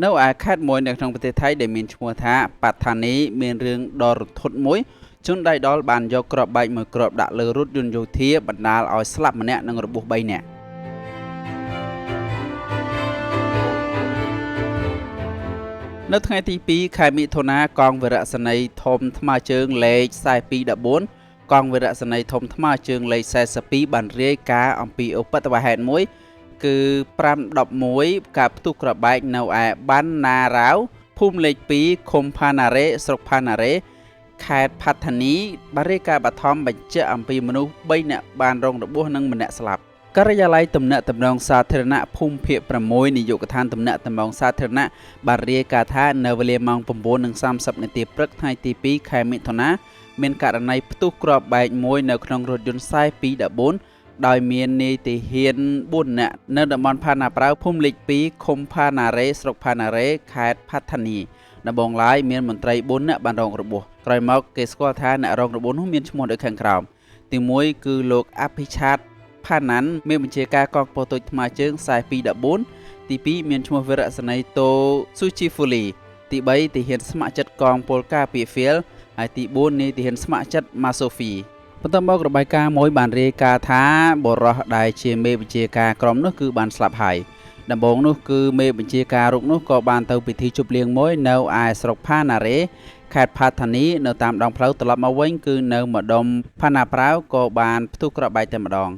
នៅឯខេត្តមួយនៅក្នុងប្រទេសថៃដែលមានឈ្មោះថាប៉ាត់ថានីមានរឿងដ៏រន្ធត់មួយជនដៃដល់បានយកគ្រាប់បែកមួយគ្រាប់ដាក់លើរថយន្តយោធាបណ្ដាលឲ្យស្លាប់ម្នាក់និងរបួស3នាក់នៅថ្ងៃទី2ខែមិថុនាកងវីរៈសេនីយ៍ធំថ្មើរជើងលេខ4214កងវីរៈសេនីយ៍ធំថ្មើរជើងលេខ42បានរាយការណ៍អំពីឧបទ្ទវហេតុមួយគឺ511ការផ្ទុះគ្រាប់បែកនៅឯបានណារ៉ាវភូមិលេខ2ឃុំផាណារ៉េស្រុកផាណារ៉េខេត្តផាត់ថានីបានរាយការណ៍បឋមបញ្ជាក់អំពីមនុស្ស3នាក់បានរងរបួសនិងម្នាក់ស្លាប់ការិយាល័យទំនាក់ទំនងសាធារណៈភូមិភាគ6នាយកដ្ឋានទំនាក់ទំនងសាធារណៈបានរាយការណ៍ថានៅវេលាម៉ោង 9:30 នាទីព្រឹកថ្ងៃទី2ខែមិថុនាមានករណីផ្ទុះគ្រាប់បែកមួយនៅក្នុងរថយន្ត4214ដោយមាននាយទាហាន4នាក់នៅតំបន់ផាណាប្រាវភូមិលេខ2ឃុំផាណារ៉េស្រុកផាណារ៉េខេត្តផាត់ថានីដំបងឡើយមានមន្ត្រី4នាក់បានរងរបួសក្រោយមកគេស្គាល់ថាអ្នករងរបួសនោះមានឈ្មោះដូចខាងក្រោមទី1គឺលោកអភិឆាតផាណាន់មានបញ្ជាការកងពលតូចថ្មើរជើង4214ទី2មានឈ្មោះវីរៈសេនីយ៍តូស៊ូជីហ្វូលីទី3ទាហានស្ម័គ្រចិត្តកងពលការពារហ្វៀលហើយទី4នាយទាហានស្ម័គ្រចិត្តម៉ាសូហ្វីបន្ទាប់មករបាយការណ៍មួយបានរាយការណ៍ថាបរិះដែលជាមេបញ្ជាការក្រុមនោះគឺបានស្លាប់ហើយដំបូងនោះគឺមេបញ្ជាការរូបនោះក៏បានទៅពិធីជប់លៀងមួយនៅឯស្រុកផាណារ៉េខេត្តផាត់ថានីនៅតាមដងផ្លូវត្រឡប់មកវិញគឺនៅម្ដុំផាណាប្រាវក៏បានផ្ទុះគ្រាប់បែកតែម្ដង